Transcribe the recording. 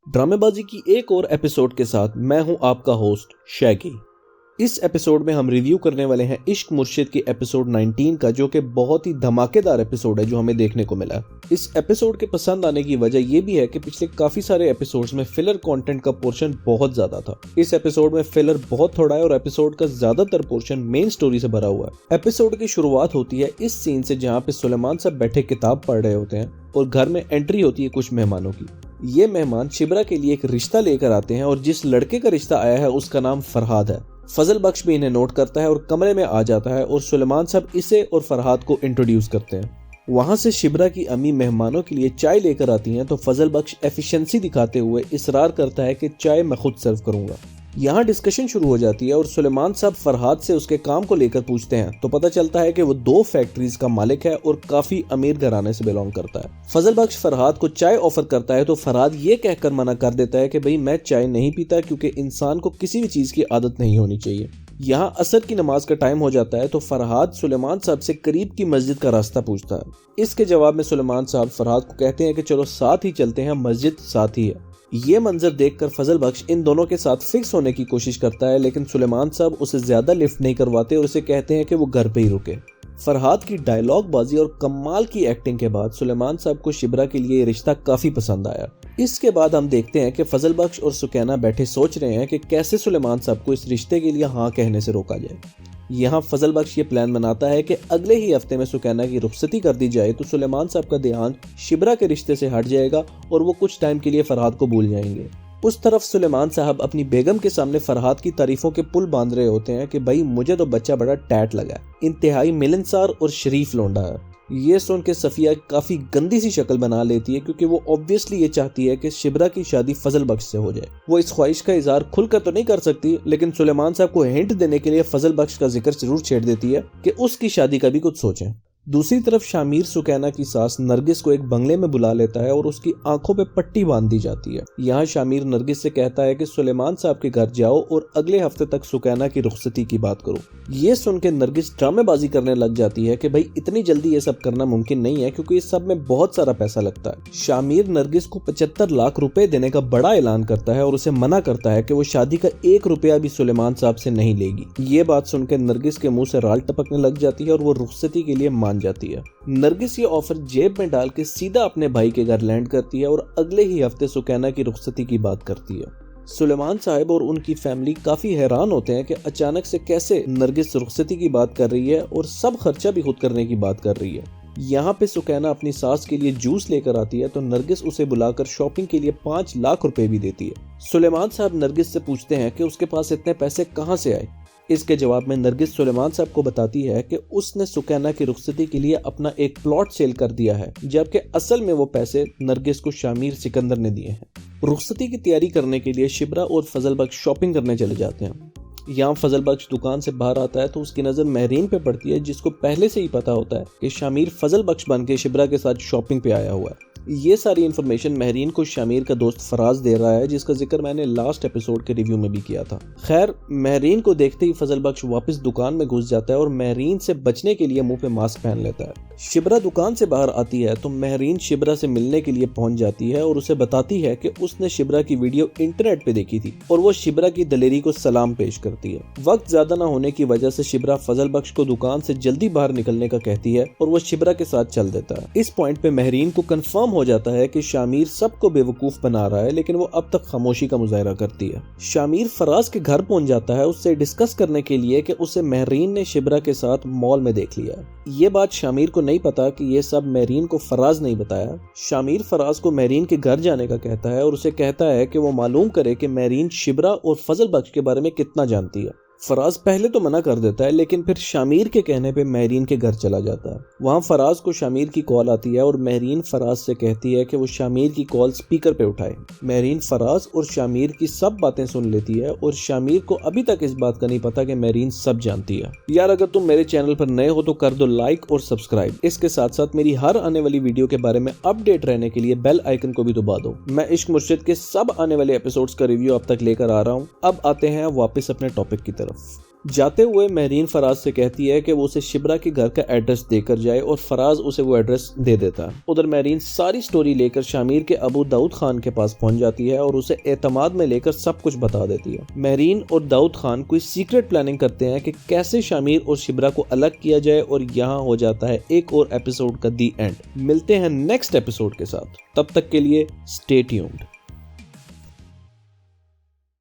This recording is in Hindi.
ड्रामेबाजी की एक और एपिसोड के साथ मैं हूं आपका होस्ट शैगी। इस एपिसोड में हम रिव्यू करने वाले हैं इश्क मुर्शिद की एपिसोड 19 का, जो कि बहुत ही धमाकेदार एपिसोड है जो हमें देखने को मिला। इस एपिसोड के पसंद आने की वजह यह भी है कि पिछले काफी सारे एपिसोड्स में फिलर कंटेंट का पोर्शन बहुत ज्यादा था। इस एपिसोड में फिलर बहुत थोड़ा है और एपिसोड का ज्यादातर पोर्शन मेन स्टोरी से भरा हुआ है। एपिसोड की शुरुआत होती है इस सीन से जहाँ पे सुलेमान साहब बैठे किताब पढ़ रहे होते हैं और घर में एंट्री होती है कुछ मेहमानों की। ये मेहमान शिब्रा के लिए एक रिश्ता लेकर आते हैं और जिस लड़के का रिश्ता आया है उसका नाम फरहाद है। फजल बख्श भी इन्हें नोट करता है और कमरे में आ जाता है और सुलेमान साहब इसे और फरहाद को इंट्रोड्यूस करते हैं। वहां से शिब्रा की अम्मी मेहमानों के लिए चाय लेकर आती हैं तो फजल बख्श एफिशिएंसी दिखाते हुए इसरार करता है कि चाय मैं खुद सर्व करूंगा। यहाँ डिस्कशन शुरू हो जाती है और सुलेमान साहब फरहाद से उसके काम को लेकर पूछते हैं तो पता चलता है कि वो 2 फैक्ट्रीज का मालिक है और काफी अमीर घराने से बिलोंग करता है। फजल बख्श फरहाद को चाय ऑफर करता है तो फरहाद ये कहकर मना कर देता है कि भाई मैं चाय नहीं पीता क्योंकि इंसान को किसी भी चीज की आदत नहीं होनी चाहिए। यहाँ असर की नमाज का टाइम हो जाता है तो फरहाद सुलेमान साहब से करीब की मस्जिद का रास्ता पूछता है। इसके जवाब में सुलेमान साहब फरहाद को कहते हैं कि चलो साथ ही चलते हैं, मस्जिद साथ ही है। ये मंजर देखकर फजल बख्श इन दोनों के साथ फिक्स होने की कोशिश करता है, लेकिन सुलेमान साहब उसे ज्यादा लिफ्ट नहीं करवाते और उसे कहते हैं कि वो घर पे ही रुके। फरहाद की डायलॉग बाजी और कमाल की एक्टिंग के बाद सुलेमान साहब को शिब्रा के लिए ये रिश्ता काफी पसंद आया। इसके बाद हम देखते हैं कि फजल बख्श और सुकैना बैठे सोच रहे हैं कि कैसे सुलेमान साहब को इस रिश्ते के लिए हाँ कहने से रोका जाए। यहाँ फजल बख्श ये प्लान बनाता है कि अगले ही हफ्ते में सुकैना की रुखसती कर दी जाए तो सुलेमान साहब का ध्यान शिब्रा के रिश्ते से हट जाएगा और वो कुछ टाइम के लिए फरहाद को भूल जाएंगे। उस तरफ सुलेमान साहब अपनी बेगम के सामने फरहाद की तारीफों के पुल बांध रहे होते हैं कि भाई मुझे तो बच्चा बड़ा टैट लगा, इंतहाई मिलनसार और शरीफ लौंडा है। ये सुन के सफिया काफी गंदी सी शक्ल बना लेती है क्योंकि वो ऑब्वियसली ये चाहती है कि शिब्रा की शादी फजल बख्श से हो जाए। वो इस ख्वाहिश का इजहार खुलकर तो नहीं कर सकती, लेकिन सुलेमान साहब को हिंट देने के लिए फजल बख्श का जिक्र जरूर छेड़ देती है कि उसकी शादी का भी कुछ सोचें। दूसरी तरफ शामिर सुकैना की सास नरगिस को एक बंगले में बुला लेता है और उसकी आंखों पे पट्टी बांध दी जाती है। यहाँ शामिर नरगिस से कहता है कि सुलेमान साहब के घर जाओ और अगले हफ्ते तक सुकैना की रुखसती की बात करो। ये सुन के नरगिस ड्रामेबाजी करने लग जाती है कि भाई इतनी जल्दी ये सब करना मुमकिन नहीं है क्योंकि इस सब में बहुत सारा पैसा लगता है। शामिर नरगिस को 75 लाख रुपए देने का बड़ा ऐलान करता है और उसे मना करता है कि वो शादी का 1 रुपया भी सुलेमान साहब से नहीं लेगी। ये बात सुनकर नरगिस के मुंह से राल टपकने लग जाती है और वो रुखसती के लिए मान जाती है। नरगिस ये ऑफर जेब में डाल के सीधा अपने भाई के घर लैंड करती है और अगले ही हफ्ते सुकैना की रुखसती की बात करती है। सुलेमान साहब और उनकी फैमिली काफी हैरान होते हैं कि अचानक से कैसे नरगिस रुखसती की बात कर रही है और सब खर्चा भी खुद करने की बात कर रही है। यहाँ पे सुकैना अपनी सास के लिए जूस लेकर आती है तो नरगिस उसे बुलाकर शॉपिंग के लिए 5 लाख रुपए भी देती है। सुलेमान साहब नरगिस से पूछते हैं कि उसके पास इतने पैसे कहाँ से आए। इसके जवाब में नरगिस सुलेमान साहब को बताती है कि उसने सुकैना की रुखसती के लिए अपना एक प्लॉट सेल कर दिया है, जबकि असल में वो पैसे नरगिस को शामिर सिकंदर ने दिए हैं। रुखसती की तैयारी करने के लिए शिब्रा और फजल बख्श शॉपिंग करने चले जाते हैं। यहाँ फजल बख्श दुकान से बाहर आता है तो उसकी नजर महरीन पे पड़ती है, जिसको पहले से ही पता होता है कि शामिर फजल बख्श बन के शिब्रा के साथ शॉपिंग पे आया हुआ है। ये सारी इन्फॉर्मेशन महरीन को शामिर का दोस्त फराज दे रहा है, जिसका जिक्र मैंने लास्ट एपिसोड के रिव्यू में भी किया था। खैर, महरीन को देखते ही फजल बख्श वापस दुकान में घुस जाता है और महरीन से बचने के लिए मुंह पे मास्क पहन लेता है। शिब्रा दुकान से बाहर आती है तो महरीन शिब्रा से मिलने के लिए पहुंच जाती है और उसे बताती है कि उसने शिब्रा की वीडियो इंटरनेट पे देखी थी और वो शिब्रा की दलेरी को सलाम पेश करती है। वक्त ज्यादा न होने की वजह से शिब्रा फजल बख्श को दुकान से जल्दी बाहर निकलने का कहती है और वो शिब्रा के साथ चल देता है। इस पॉइंट पे महरीन को कंफर्म हो जाता है कि शामिर सबको बेवकूफ बना रहा है, लेकिन वो अब तक खामोशी का मुजाहरा करती है। शामिर फराज के घर पहुंच जाता है उससे डिस्कस करने के लिए कि उसे महरीन ने शिब्रा के साथ मॉल में देख लिया है। ये बात शामिर को नहीं पता कि ये सब महरीन को फराज नहीं बताया। शामिर फराज को महरीन के घर जाने का कहता है और उसे कहता है कि वो मालूम करे कि महरीन शिब्रा और फजल बख्श के बारे में कितना जानती है। फराज पहले तो मना कर देता है, लेकिन फिर शामिर के कहने पे महरीन के घर चला जाता है। वहाँ फराज को शामिर की कॉल आती है और महरीन फराज से कहती है कि वो शामिर की कॉल स्पीकर पे उठाए। महरीन फराज और शामिर की सब बातें सुन लेती है और शामिर को अभी तक इस बात का नहीं पता कि महरीन सब जानती है। यार, अगर तुम मेरे चैनल पर नए हो तो कर दो लाइक और सब्सक्राइब। इसके साथ साथ मेरी हर आने वाली वीडियो के बारे में अपडेट रहने के लिए बेल आइकन को भी दबा दो। मैं इश्क मुर्शिद के सब आने वाले एपिसोड्स का रिव्यू अब तक लेकर आ रहा हूँ। अब आते हैं वापस अपने टॉपिक की तरफ। जाते हुए महरीन फराज से कहती है कि वो उसे शिब्रा के घर का एड्रेस देकर जाए और फराज उसे वो एड्रेस दे देता है। उधर महरीन सारी स्टोरी लेकर शामिर के अबू दाऊद खान के पास पहुंच जाती है और उसे एतमाद में लेकर सब कुछ बता देती है। महरीन और दाऊद खान कोई सीक्रेट प्लानिंग करते हैं कि कैसे शामिर और शिब्रा को अलग किया जाए और यहाँ हो जाता है एक और एपिसोड का दी एंड। मिलते हैं नेक्स्ट एपिसोड के साथ, तब तक के लिए स्टे ट्यून्ड।